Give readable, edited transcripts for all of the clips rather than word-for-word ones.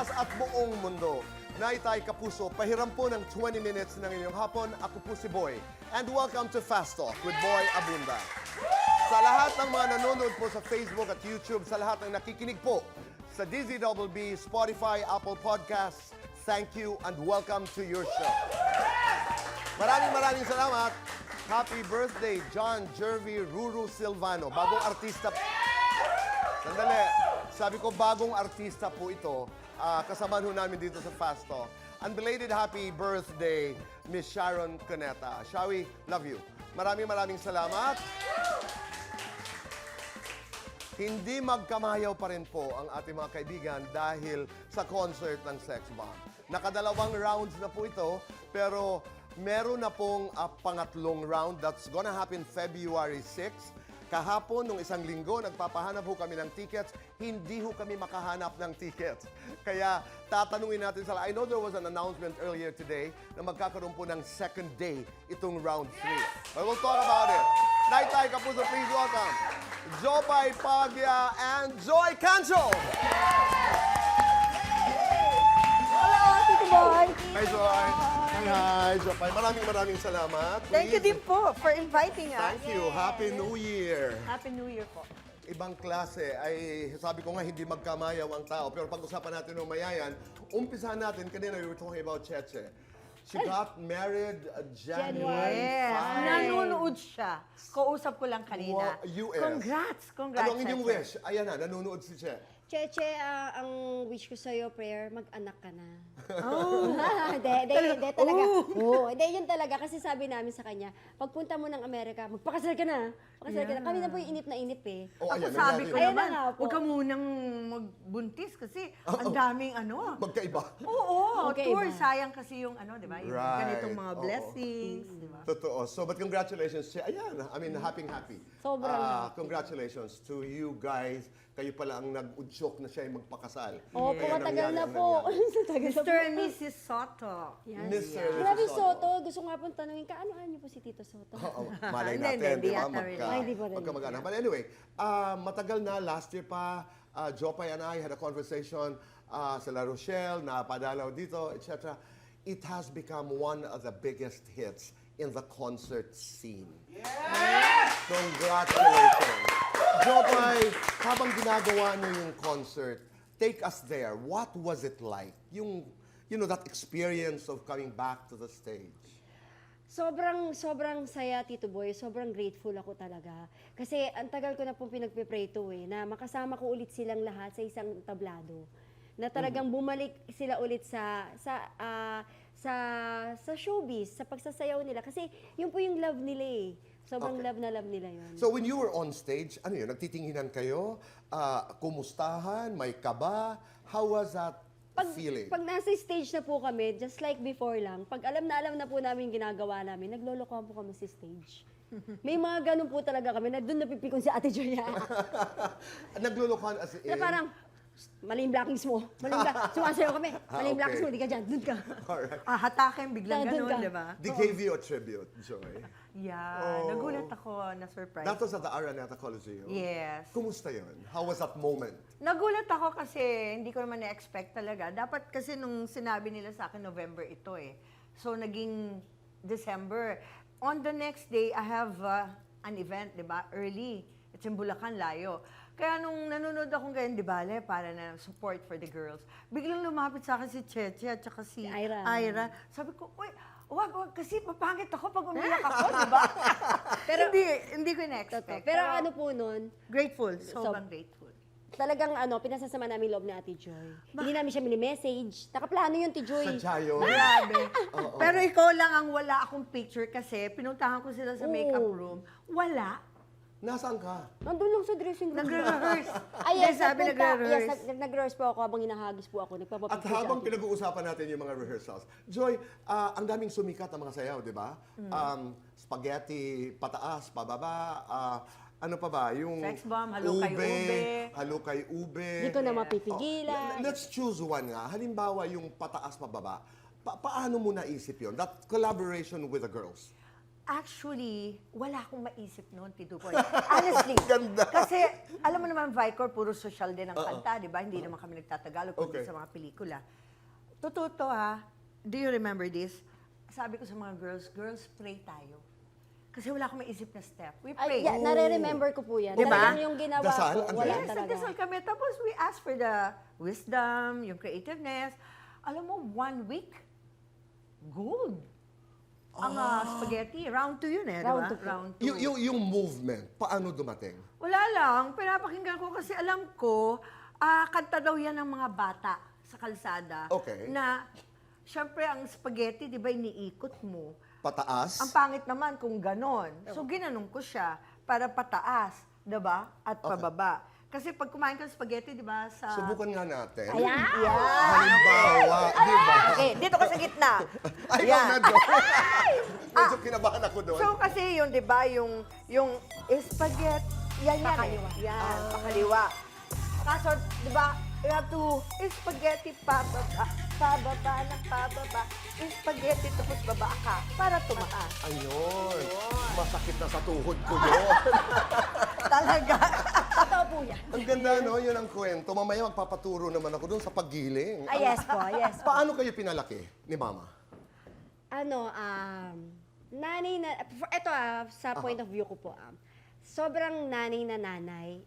Pilipinas at buong mundo. Naitay Kapuso, pahiram po ng 20 minutes ng inyong hapon. Ako po si Boy. And welcome to Fast Talk with Boy Abunda. Sa lahat ng mga nanonood po sa Facebook at YouTube, sa lahat ng nakikinig po sa DZBB, Spotify, Apple Podcasts, thank you and welcome to your show. Maraming salamat. Happy birthday, John Jervy Ruru Silvano. Bagong artista. Sandali. Sabi ko, bagong artista po ito. Kasama ho namin dito sa Fast Talk. Unbelated happy birthday, Miss Sharon Cuneta. Shawi, love you. Maraming salamat. Hindi magkamayaw pa rin po ang ating mga kaibigan dahil sa concert ng Sex Bomb. Nakadalawang rounds na po ito, pero meron na pong pangatlong round. That's gonna happen February 6. Kahapon, nung isang linggo, nagpapahanap ho kami ng tickets. Hindi ho kami makahanap ng tickets. Kaya tatanungin natin sila. I know there was an announcement earlier today na magkakaroon po ng second day itong round 3. But we'll talk about it. Naitay Kapuso, please welcome Jopay Pagya and Joy Cancho. Hello, Tito Boy. Hi, Joy. Hi, Jopay. Maraming salamat. Thank you din po for inviting us. Thank you. Happy New Year. Happy New Year po. Ibang klase ay, sabi ko nga, hindi magkamayaw ang tao. Pero pag-usapan natin ng mayayan, umpisahan natin, kanina we were talking about Cheche. She got married January 5. Nanonood siya. Kausap ko lang kanina. US. Congrats. Ano ang inyong Cheche. wish? Ayan na, nanonood si Che. Cheche, ang wish ko sa'yo, prayer, mag-anak ka na. Oh. Hindi talaga. Oo, hindi yun talaga. Kasi sabi namin sa kanya, pagpunta mo ng Amerika, magpakasal ka na. Magpakasal ka na. Kami na po yung inip na inip eh. Oh, Ako ayan, sabi ko Ayan naman, na nga po. huwag ka munang magbuntis kasi ang daming ano. Magkaiba. Oo, Okay, tour. iba. Sayang kasi yung ano, di ba? Yung Right. ganitong mga Oo. blessings, di ba? Totoo. So, but congratulations, Che. Ayan, I mean, happy. Sobrang happy. Congratulations to you guys. Kayo pala ang nag-udyok na siya ay magpakasal. Oo, Kaya matagal nangyari na ang po. nangyari. Tagal na Mr. po. and Mrs. Soto. Yan. Mr. Grabe, Soto. Soto. Gusto nga pong tanungin ka, ano niyo po si Tito Soto? Oo, malay Hindi, natin, hindi di ba? yata rin. Ay, hindi pa rin. Magkamag-anak. But anyway, matagal na, last year pa, Jopay and I had a conversation sa La Rochelle, napadalaw dito, etc. It has become one of the biggest hits in the concert scene. Yes! Congratulations! Jopay, habang ginagawa niyo yung concert, take us there. What was it like? Yung, that experience of coming back to the stage. Sobrang saya, Tito Boy. Sobrang grateful ako talaga. Kasi ang tagal ko na pong pinagpe-pray to na makasama ko ulit silang lahat sa isang tablado. Na talagang bumalik sila ulit sa showbiz, sa pagsasayaw nila. Kasi yun po yung love nila eh. Sobrang Okay. love nila yun. So when you were on stage, ano yun, nagtitinginan kayo? Kumustahan? May kaba? How was that feeling? Pag nasa stage na po kami, just like before lang, pag alam na po namin yung ginagawa namin, naglolokohan po kami sa stage. May mga ganun po talaga kami, na doon napipikon si Ate Joya. Naglulukan as in? Na parang, mali yung blockings mo. Sumasayaw kami. Mali yung blockings okay. mo, di ka dyan. Doon ka. Alright. Hatakin, biglang Nandun ganun, ka. di ba? They gave you a tribute, Joy. Yeah, Oh. nagulat ako, na-surprise. That was at the Araneta Coliseum. Yes. Kumusta yun? How was that moment? Nagulat ako kasi hindi ko naman na-expect talaga. Dapat kasi nung sinabi nila sa akin, November ito eh. So, naging December. On the next day, I have an event, di ba? Early. It's in Bulacan, layo. Kaya nung nanonood akong ganyan, di ba, para na support for the girls, biglang lumapit sa akin si Cheche at saka si Ira. Sabi ko, uy, wag, kasi papangit ako pag umiyak ako, di ba? Pero- hindi ko na-expect. Pero ano po nun, Grateful, sobrang grateful. talagang pinasasama namin yung loob ni Ate Joy. Hindi namin siya mini-message. Nakaplano yun, Ate Joy. Sadya yun. Grabe. Pero ikaw lang ang wala akong picture kasi pinuntahan ko sila sa makeup room. Wala. Nasaan ka? Nandun lang sa dressing room. Nagre-rehearse. Ay, yes, sabi nagpunta. nagre-rehearse. Yes, nag-rehearse po ako habang hinahagis po ako. At Nagpapapicture habang si Ate. pinag-uusapan natin yung mga rehearsals, Joy, ang daming sumikat na mga sayaw, di ba? Spaghetti, pataas, pababa, ano pa ba? Yung Sex bomb, halukay ube. Halukay ube. Hindi ko na mapipigilan. Let's choose one nga. Halimbawa, yung pataas, pababa. Paano mo naisip yon? That collaboration with the girls. Actually, wala akong maisip noon, Tito Boy. Honestly. Ganda. Kasi, alam mo naman, Vicor, puro social din ang kanta, di ba? Hindi naman kami nagtatagalog kundi Okay. sa mga pelikula. Totoo to, ha? Do you remember this? Sabi ko sa mga girls, pray tayo. Kasi wala akong maisip na step. We pray. Ay, yeah, nare-remember ko po yan. Diba? Talagang yung ginawa Dasal? ko, Ano wala yan? Yes, talaga. nagdasal kami. Tapos we ask for the wisdom, yung creativeness. Alam mo, 1 week, gold. Ang spaghetti, round 2 yun eh, Round di ba? two po. Round 2. Yung movement, paano dumating? Wala lang, pinapakinggan ko kasi alam ko, kanta daw yan ng mga bata sa kalsada. Okay. Na, syempre, ang spaghetti, di ba, iniikot mo. Pataas? Ang pangit naman kung ganon. So, ginanong ko siya para pataas, di ba? At pababa. Kasi pag kumain ka ng spaghetti, di ba, sa... Subukan nga natin. Ayan. Halimbawa, di ba? Okay, dito ka sa gitna. Ay, Yan. ikaw na doon. Medyo kinabahan ako doon. So, kasi yun, di ba, yung spaghetti, yan. Pakaliwa. Yan, pakaliwa. Kaso, di ba, you have to, spaghetti pababa, pababa ng pababa, spaghetti tapos baba ka para tumaas. Ayun. Masakit na sa tuhod ko yun. Talaga. Totoo po yan. Ang ganda, no? Yun ang kwento. Mamaya magpapaturo naman ako doon sa paggiling. Ah, yes po, yes po. Paano kayo pinalaki ni Mama? Ano, nanay na, ito sa point of view ko po, sobrang nanay na nanay,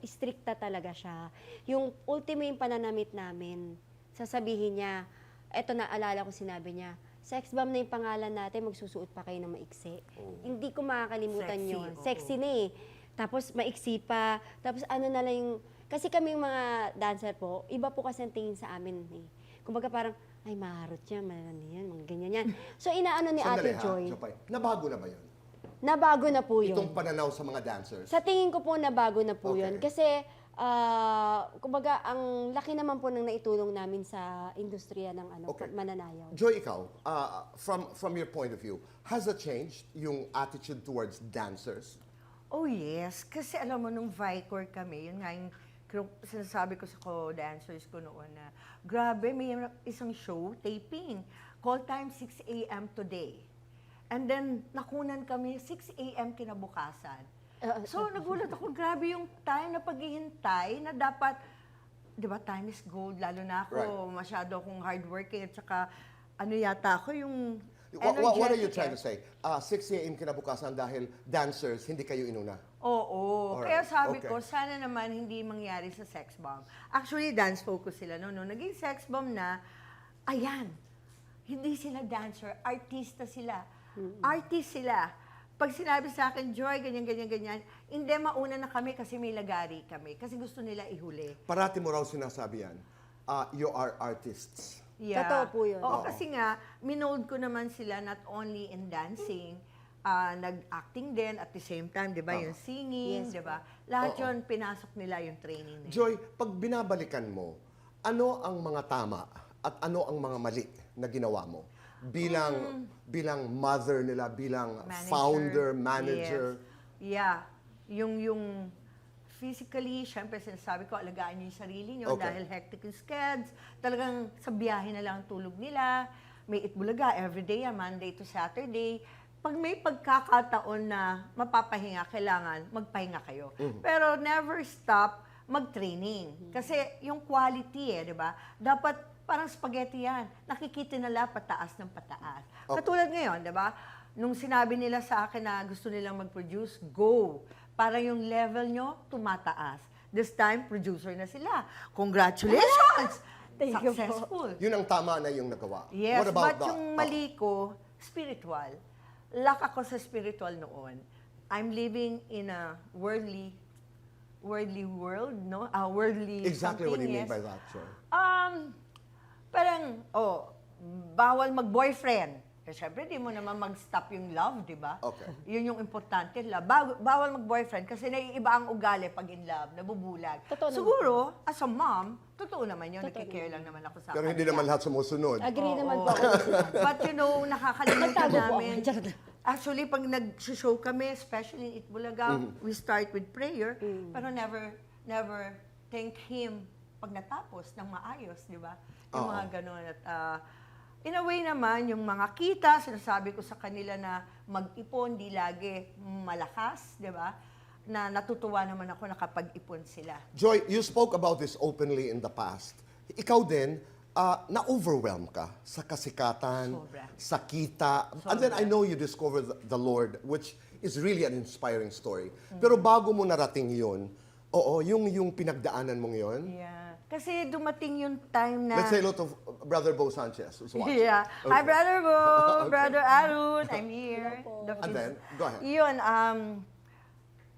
stricta talaga siya. Yung ultimate pananamit namin, sasabihin niya, eto naalala ko sinabi niya, sex bomb na yung pangalan natin, magsusuot pa kayo ng maiksi. Hindi ko makakalimutan Sexy, yun. oo. Sexy na eh. Tapos maiksi pa. Tapos ano na lang yung, kasi kaming mga dancer po, iba po kasi ang tingin sa amin eh. Kumbaga parang, ay maharot yan, yan, mga ganyan yan. So inaano ni Sandali, Ate Joy, Jopay. Nabago na ba yun? nabago na po yun. Itong pananaw sa mga dancers? Sa tingin ko po nabago na po Okay. yun. Kasi, kumbaga, ang laki naman po ng naitulong namin sa industriya ng Okay. mananayaw. Joy, ikaw, from your point of view, has it changed yung attitude towards dancers? Oh yes, kasi alam mo nung Vicor kami, yun nga yung sinasabi ko sa co-dancers ko noon na, grabe, may isang show, taping, call time 6 a.m. today. And then, nakunan kami 6 a.m. kinabukasan. So, nagulat ako, grabe yung time na paghihintay na dapat, di ba, time is gold, lalo na ako, Right. masyado akong hardworking, at saka, ano yata ako, yung What are you energetic trying eh. to say? 6 a.m. kinabukasan dahil dancers, hindi kayo inuna? Oo. Alright, Kaya sabi okay. ko, sana naman hindi mangyari sa sex bomb. Actually, dance focus sila. No, naging sex bomb na, ayan, hindi sila dancer, artista sila. Artist sila. Pag sinabi sa akin, Joy, ganyan, ganyan, ganyan, hindi, mauna na kami kasi may lagari kami. Kasi gusto nila ihuli. Parati mo raw sinasabi yan, you are artists. Totoo po yun. Oo, Oo. kasi nga, minold ko naman sila not only in dancing, nag-acting din at the same time, di ba, yung singing, Yes di ba? Lahat Oo. yun, pinasok nila yung training nila. Joy, pag binabalikan mo, ano ang mga tama at ano ang mga mali na ginawa mo? Bilang mother nila, bilang founder, manager. Yes. Yeah. Yung physically, syempre sinasabi ko, alagaan niyo yung sarili niyo Okay. dahil hectic yung scheds. Talagang sa biyahe na lang ang tulog nila. May Itbulaga everyday, Monday to Saturday. Pag may pagkakataon na mapapahinga, kailangan magpahinga kayo. Pero never stop mag-training. Kasi yung quality di ba? Dapat parang spaghetti yan. Nakikita nila pataas ng pataas. Okay. Katulad ngayon, di ba? Nung sinabi nila sa akin na gusto nilang mag-produce, go. Para yung level nyo tumataas. This time, producer na sila. Congratulations! Thank you po. Successful. Yun ang tama na yung nagawa. Yes, What about but yung mali ko, spiritual. Lack ako sa spiritual noon. I'm living in a worldly world, no? Worldly Exactly what do something, you mean yes. by that, Joy? Parang, bawal mag-boyfriend. Eh, syempre, di mo naman mag-stop yung love, di ba? Okay. Yun yung importante. Bawal mag-boyfriend kasi naiiba ang ugali pag in love, nabubulag. Totoo naman. Siguro, as a mom, totoo naman yun. Totoo Nakikare lang naman ako sa Pero hindi kanila. naman lahat sumusunod. Agree naman Oo. po ako. But you know, nakakalimutan Nagtago po namin. ako. Charot. Actually, pag nag-show kami, especially in Itbulaga, we start with prayer, pero never thank Him pag natapos ng maayos, di ba? Yung Oo. mga ganun. At in a way naman, yung mga kita, sinasabi ko sa kanila na mag-ipon, di lagi malakas, di ba? Na natutuwa naman ako nakapag-ipon sila. Joy, you spoke about this openly in the past. Ikaw din, na-overwhelm ka sa kasikatan, Sobra. sa kita. And then I know you discovered the Lord, which is really an inspiring story. Pero bago mo narating yun, yung pinagdaanan mong yun, Yeah. Kasi dumating yung time na... let's say hello to Brother Bo Sanchez who's watching. Yeah. Okay. Hi, Brother Bo, Brother Arun, I'm here. The And then, go ahead. Yun,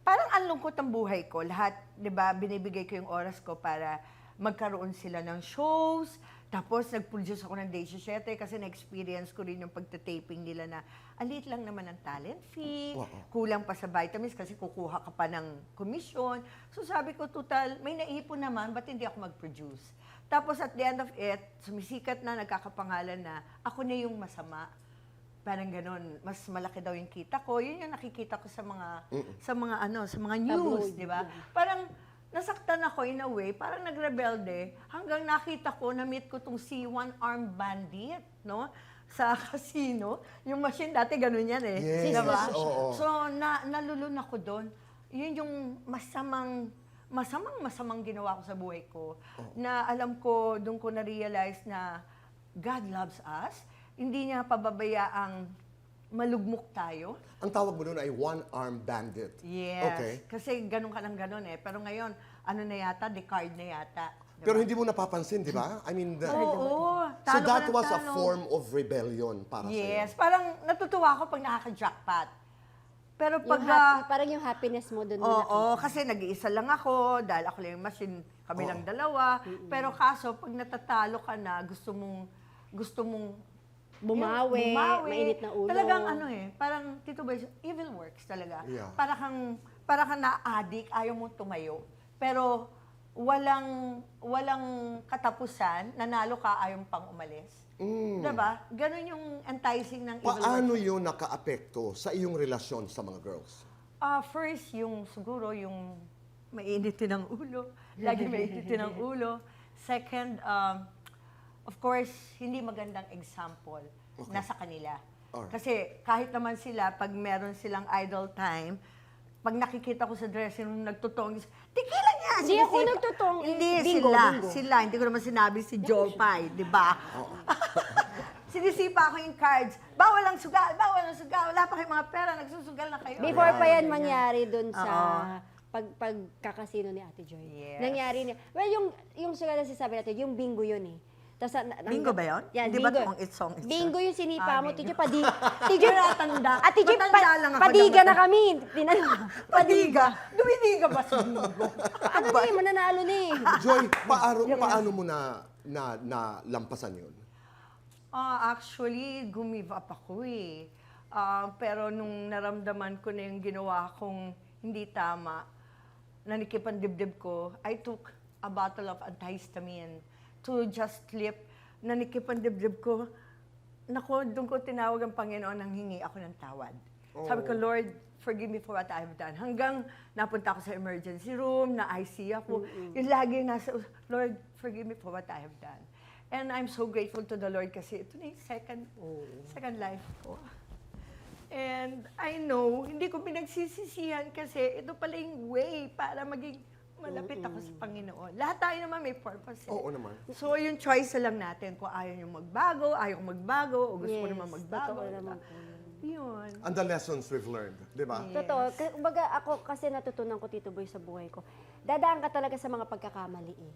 parang ang lungkot ang buhay ko. Lahat, di ba, binibigay ko yung oras ko para magkaroon sila ng shows. Tapos, nag-produce ako ng Day 7 kasi na-experience ko rin yung pagtataping nila na alit lang naman ang talent fee, Wow. kulang pa sa vitamins kasi kukuha ka pa ng commission. So sabi ko, total, may naipon naman, ba't hindi ako mag-produce? Tapos at the end of it, sumisikat na, nagkakapangalan na, ako na yung masama. Parang ganun, mas malaki daw yung kita ko. Yun yung nakikita ko sa mga news, Tabloid, di ba? yeah. Parang nasaktan ako in a way, parang nagrebelde, hanggang nakita ko, na-meet ko tong si One Arm Bandit, no? Sa casino. Yung machine dati, ganun yan eh. Yes, Diba? oo. So, nalulun ako doon. Yun yung masamang ginawa ko sa buhay ko. Na alam ko, doon ko na-realize na God loves us. Hindi niya pababayaang malugmok tayo. Ang tawag mo doon ay one-arm bandit. Yes. Okay. Kasi ganun ka ng ganun eh. Pero ngayon, ano na yata, decard na yata. Diba? Pero hindi mo napapansin, di ba? I mean, Oo. so Talo ka that ng was a talo. form of rebellion para Yes. sa'yo. Parang natutuwa ako pag nakaka-jackpot. Pero pag... Parang yung happiness mo doon. Oo, kasi nag-iisa lang ako, dahil ako lang yung machine, kami lang dalawa. Pero kaso, pag natatalo ka na, gusto mong Bumawi, mainit na ulo. Talagang ano eh, parang Tito Boy, evil works talaga. Yeah. Para kang na-addict, ayaw mo tumayo. Pero walang katapusan, nanalo ka, ayaw pang umalis. Diba? Ganun yung enticing ng evil Paano works. yun naka-apekto sa iyong relasyon sa mga girls? First, siguro yung mainitin ng ulo. Lagi mainitin ng ulo. Second, of course, hindi magandang example nasa kanila. Alright. Kasi kahit naman sila, pag meron silang idle time, pag nakikita ko sa dressing room, nagtutong, tigilan niya! Hindi ako Sinisipa- nagtutong. Hindi, Bingo, sila. bingo. Sila. Hindi ko naman sinabi si Jopay, di ba? Sinisipa ko yung cards. Bawal ang sugal, bawal ang sugal. Wala pa kayong mga pera, nagsusugal na kayo. Before pa yan Ganyan. mangyari doon sa Oo. pagkakasino ni Ate Joy. Yes. Nangyari niya. Well, yung sugal na sinasabi natin, yung bingo yun eh. Tas, Bingo ba yun? Yan, Hindi ba bingo. itong It's Song, It's Bingo Song? yung sinipa mo. Bingo. Tijo, Natanda. Ate Joy, Matanda lang ako. padiga na dapat. kami. Tinanong. Padiga? Dumidiga ba sa bingo? Ano na eh, mananalo na eh. Joy, paano mo na lampasan yun? Actually, gumive up ako eh. Pero nung naramdaman ko na yung ginawa kong hindi tama, nanikip ang dibdib ko, I took a bottle of antihistamine to just sleep. Nanikip ang dibdib ko. Naku, doon ko tinawag ang Panginoon nang hingi ako ng tawad. Sabi ko, Lord, forgive me for what I've done. Hanggang napunta ako sa emergency room, na-IC ako. Yung lagi nasa, Lord, forgive me for what I have done. And I'm so grateful to the Lord kasi ito na yung second life ko. And I know, hindi ko pinagsisisihan kasi ito pala yung way para maging malapit ako sa Panginoon. Lahat tayo naman may purpose. Eh. Oo naman. So, yung choice na lang natin kung ayaw nyo magbago, ayaw ko magbago, o gusto mo naman magbago. totoo diba? naman po yun. Yun. And the lessons we've learned, di ba? Yes. Totoo. Kumbaga ako kasi natutunan ko, Tito Boy, sa buhay ko. Dadaan ka talaga sa mga pagkakamali eh.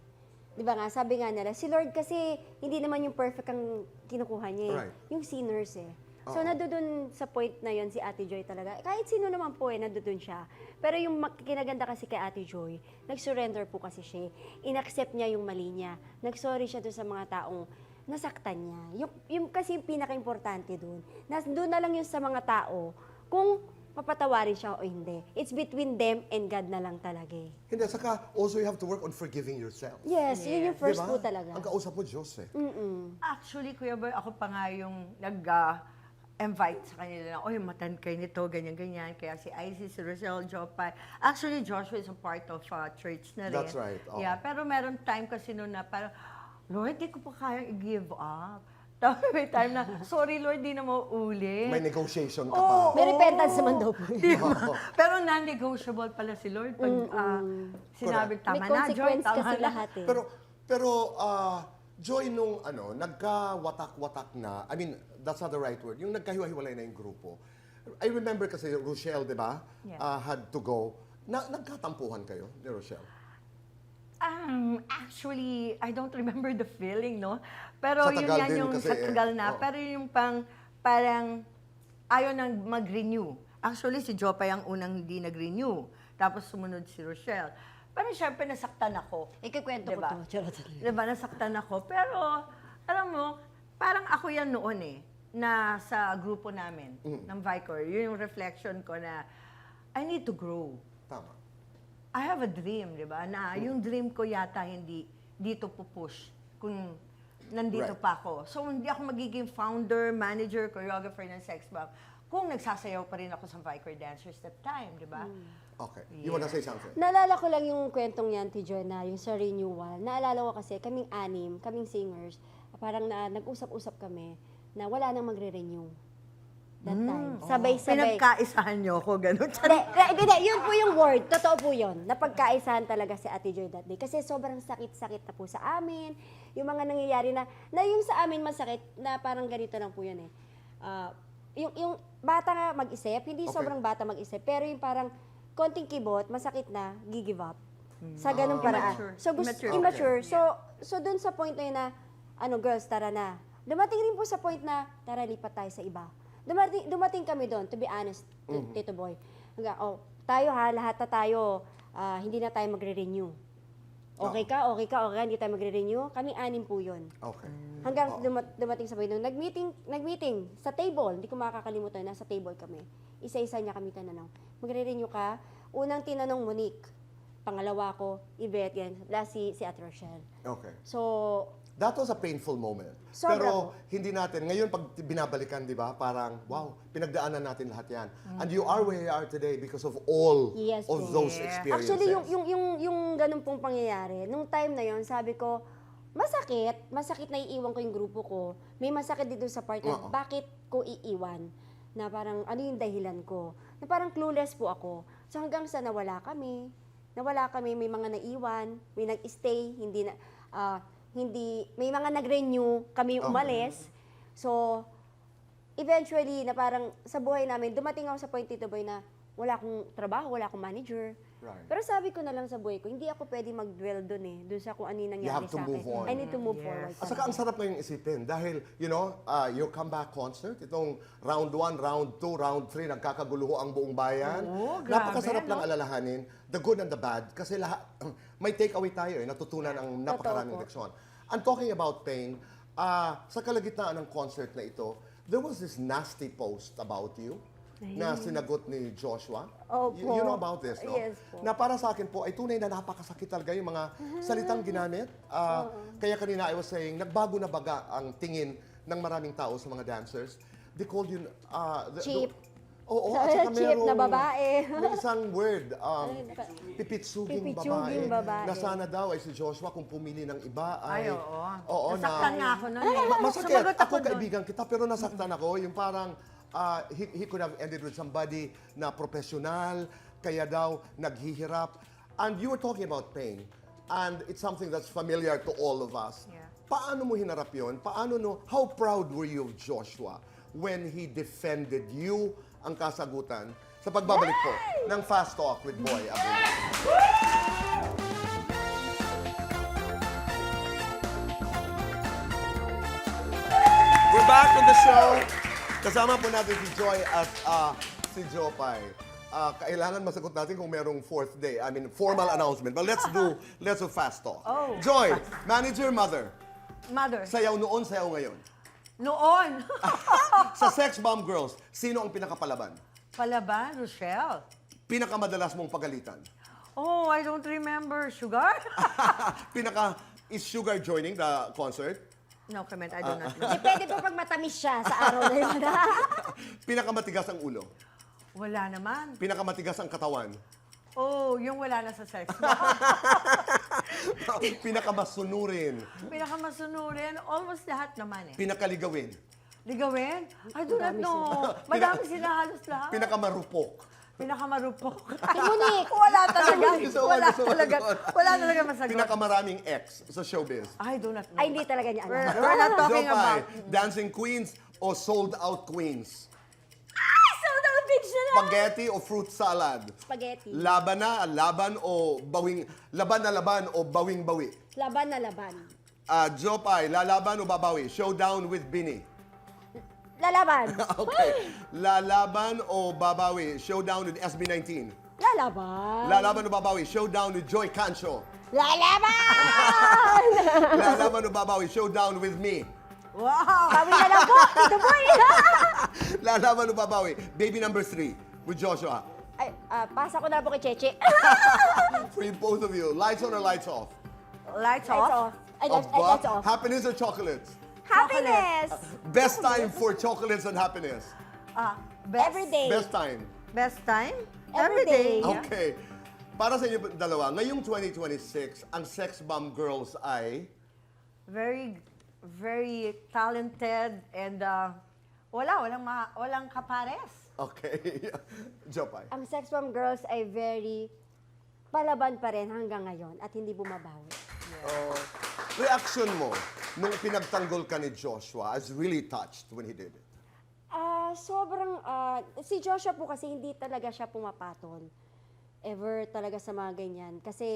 Di ba nga, sabi nga nila, si Lord kasi hindi naman yung perfect ang kinukuha niya eh. Right. Yung sinners eh. So, Oo. nandoon sa point na yon si Ate Joy talaga. Kahit sino naman po eh, nandoon siya. Pero yung kinaganda kasi kay Ate Joy, nag-surrender po kasi siya. In-accept niya yung mali niya. Nag-sorry siya doon sa mga taong nasaktan niya. Yung kasi yung pinaka-importante doon. Doon na lang yun sa mga tao kung papatawarin siya o hindi. It's between them and God na lang talaga eh. Hindi, saka also you have to work on forgiving yourself. Yes, yun yung first Di ba? po talaga. Ang kausap mo, Diyos eh. Actually, Kuya Boy, ako pa nga yung invite sa kanila na, oy, matan kayo nito, ganyan-ganyan. Kaya si Isis, si Rosel, Jopay. Actually, Joshua is a part of church na rin. That's right, oo. Yeah, pero meron time kasi noon na parang, Lord, di ko pa kayang i-give up. Tapos may time na, sorry Lord, di na mauulit. May negotiation ka Oo. pa. May repentance naman daw po yun. Di ba? Pero non-negotiable pala si Lord pag sinabi, tama May na, Joy, consequence tama kasi na. lahat eh. Pero Joy, nung nagka-watak-watak na, I mean, that's not the right word, yung nagkahiwa-hiwalay na yung grupo. I remember kasi Rochelle, di ba, Yeah. had to go. Nagkatampuhan kayo ni Rochelle? Actually, I don't remember the feeling, no? Pero Sa yun tagal yan din yung kasi sa eh. tagal na. Oo. Pero yung parang ayaw nang mag-renew. Actually, si Jopay ang unang hindi nag-renew. Tapos sumunod si Rochelle. Pero syempre, nasaktan ako. Ikikwento Diba? ko to. Charot. Diba, nasaktan ako. Pero, alam mo, parang ako yan noon eh, na sa grupo namin, ng Vicor. Yun yung reflection ko na, I need to grow. Tama. I have a dream, di ba? Na yung dream ko yata hindi dito pupush kung nandito Right. pa ako. So, hindi ako magiging founder, manager, choreographer ng Sex Bomb kung nagsasayaw pa rin ako sa Vicor Dancers that time, di ba? Okay. You wanna say something? Naalala ko lang yung kwentong yan, Tijo, na yung sa renewal. Naalala ko kasi, kaming singers, parang nag-usap-usap kami na wala nang magre-renew. That time. Sabay-sabay. Pinagkaisahan niyo ako, gano'n. Hindi, yun po yung word. Totoo po yun. Napagkaisahan talaga si Ate Joy that day. Kasi sobrang sakit-sakit na po sa amin. Yung mga nangyayari na yung sa amin masakit, na parang ganito lang po yun eh. Yung bata nga mag-isip, hindi Okay. sobrang bata mag-isip, pero yung parang konting kibot, masakit na, give up. Sa ganung paraan. Immature. So, Immature. immature. So dun sa point na yun na, girls, tara na. Dumating rin po sa point na, tara, lipat tayo sa iba. Dumating kami doon, to be honest, Tito Boy. Hanggang, tayo ha, lahat na tayo, hindi na tayo magre-renew. Okay ka, hindi tayo magre-renew. Kami 6 po yun. Okay. Hanggang dumating sa point doon, nag-meeting sa table. Hindi ko makakalimutan, nasa table kami. Isa-isa niya kami tanong. Magre-renew ka? Unang tinanong Monique. Pangalawa ko, Yvette, yan. Last si Ate Rochelle. Okay. So, That was a painful moment. Sobra Pero hindi natin, ngayon pag binabalikan, di ba, parang, wow, pinagdaanan natin lahat yan. And you are where you are today because of all Yes of po. those Yeah. experiences. actually, yung ganun pong pangyayari, nung time na yon sabi ko, masakit na iiwan ko yung grupo ko. May masakit dito sa part na, Oo. bakit ko iiwan? Na parang, ano yung dahilan ko? Na parang clueless po ako. So hanggang sa nawala kami, may mga naiwan, may nag-stay, may mga nag-renew, kami yung umalis. So, eventually, na parang sa buhay namin, dumating ako sa point, Tito Boy, na wala akong trabaho, wala akong manager. Right. Pero sabi ko na lang sa buhay ko, hindi ako pwede mag-dwell dun eh, dun sa kung ano yung nangyari have to sa akin. move on. I need to move Yes. forward. At saka ang sarap ngayong isipin dahil, your comeback concert, itong round 1, round 2, round 3, nagkakaguluho ang buong bayan. Oo, grabe, Napakasarap lang no? alalahanin, the good and the bad, kasi lahat, may takeaway tayo natutunan ang napakaraming Totoo po. leksyon. And talking about pain, sa kalagitnaan ng concert na ito, there was this nasty post about you na sinagot ni Joshua. Opo. You know about this, no? Yes po. Na para sa akin po ay tunay na napakasakit talaga yung mga salitang ginamit. Kaya kanina I was saying, nagbago na baga ang tingin ng maraming tao sa mga dancers. They called you... Cheap. Oo, Sa- at saka cheap na babae. May isang word, pipitsuging Pipitsuging babae. Na sana daw ay si Joshua kung pumili ng iba ay... Ay, oo. Oo, Nasaktan nga ako nun eh. Masakit. Sumagot Ako doon. kaibigan kita, pero nasaktan ako. Yung parang, he could have ended with somebody na professional, kaya daw naghihirap. And you were talking about pain. And it's something that's familiar to all of us. Yeah. Paano mo hinarap yun? How proud were you of Joshua when he defended you, ang kasagutan, sa pagbabalik po ng Fast Talk with Boy Abunda? We're back on the show. Kasama po natin si Joy at si Jopay. Kailangan masagot natin kung merong fourth day. I mean, formal announcement. But let's do Fast Talk. Oh. Joy, manager, mother. Mother, Sayaw noon, sayaw ngayon. noon. Sa Sex Bomb Girls, sino ang pinakapalaban? Palaban, Rochelle. Pinakamadalas mong pagalitan? Oh, I don't remember. Sugar? Is Sugar joining the concert? No comment, I do not know. Eh, pwede po pag matamis siya sa araw na yun. Pinakamatigas ang ulo? Wala naman. Pinakamatigas ang katawan? Oh, yung wala na sa sex. Pinakamasunurin. Pinakamasunurin, almost lahat naman eh. Pinakaligawin. Ligawin? I do not know. Madami sila halos lahat. Pinakamarupok. Pinakamarupok. Monique. Wala talaga. Gusto ko, gusto ko, talaga. gusto ko. Wala talaga masagot. Pinakamaraming ex sa showbiz. I do not know. Ay, hindi talaga niya We're, alam. we're not talking Jopay, about... dancing queens o sold out queens? Ay, sold out bitch na lang! Spaghetti o fruit salad? Spaghetti. Laban na laban o bawing laban na laban o bawing bawi? Laban na laban. Jopay, lalaban o babawi? Showdown with Bini. Lalaban. Okay. Lalaban o babawi? Showdown with SB19. Lalaban. Lalaban o babawi? Showdown with Joy Cancho. Lalaban! Lalaban o babawi? Showdown with me. Wow! Kami na lang po. Ito po Lalaban o babawi? Baby number 3 with Joshua. Ay, pasa ko na po kay Cheche. For you, both of you, lights on or lights off? Lights Lights off? off. Ay, lights off. Happiness or chocolates? Happiness! Best time for chocolates and happiness. Best, Every day. Best time. Best time? Every day. Yeah. Okay. Para sa inyo dalawa, ngayong 2026, ang Sex Bomb Girls ay... Very, very talented and walang kapares. Okay. Jopay. Ang Sex Bomb Girls ay very palaban pa rin hanggang ngayon at hindi bumabawi. Reaction mo nung pinagtanggol ka ni Joshua, I was really touched when he did it. Si Joshua po kasi hindi talaga siya pumapatol. Ever talaga sa mga ganyan. Kasi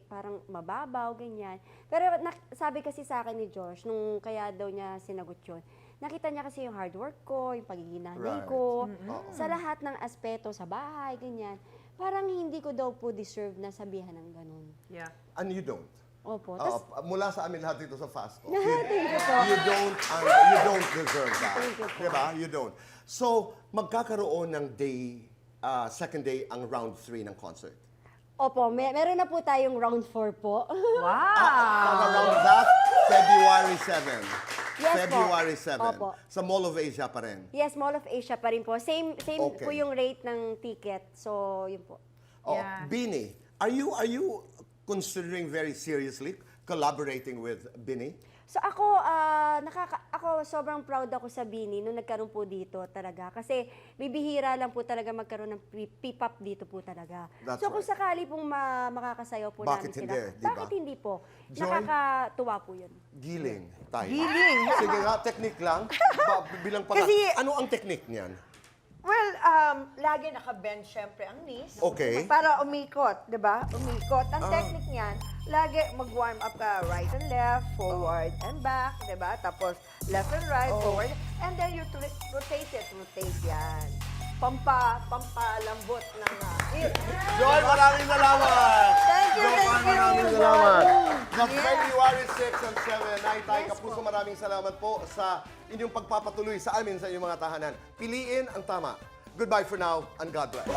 parang mababaw, ganyan. Pero sabi kasi sa akin ni Josh, nung kaya daw niya sinagot yun, nakita niya kasi yung hard work ko, yung pagiging nanay Right. ko, sa lahat ng aspeto sa bahay, ganyan. Parang hindi ko daw po deserve na sabihan ng ganun. Yeah. And you don't. Opo. Tas, Mula sa amin lahat dito sa Fast Talk. Thank you po. You don't deserve that. Thank you po. Diba? You don't. So, magkakaroon ng second day ang round 3 ng concert. Opo, meron na po tayong round 4 po. Wow! Around that, February 7. Yes po. February 7. Opo. Sa Mall of Asia pa rin. Yes, Mall of Asia pa rin po. Same Okay. po yung rate ng ticket. So, yun po. Oh, Yeah. Bini, are you considering very seriously collaborating with Bini? So ako, ako sobrang proud ako sa Bini nung nagkaroon po dito talaga. Kasi bibihira lang po talaga magkaroon ng P-pop dito po talaga. That's so kung right. sakali pong makakasayaw po Bakit namin sila, hindi, di ba? bakit hindi po? Joy? Nakakatuwa po yun. Giling tayo. Giling. Sige nga, technique lang. Bilang Kasi- ano ang technique niyan? Well, lagi naka-bend syempre ang knees. Okay. Para umikot, di ba? Umikot. Ang technique niyan, lagi mag-warm up ka right and left, forward and back, di ba? Tapos left and right, forward. And then you rotate it. Rotate yan. Pampalambot ng Joy, maraming salamat! Thank you, Joy, thank you. maraming salamat! Sa Yeah. February 6 and 7, Naitay, Yes Kapuso, po. maraming salamat po sa inyong pagpapatuloy sa amin sa inyong mga tahanan. Piliin ang tama. Goodbye for now, and God bless.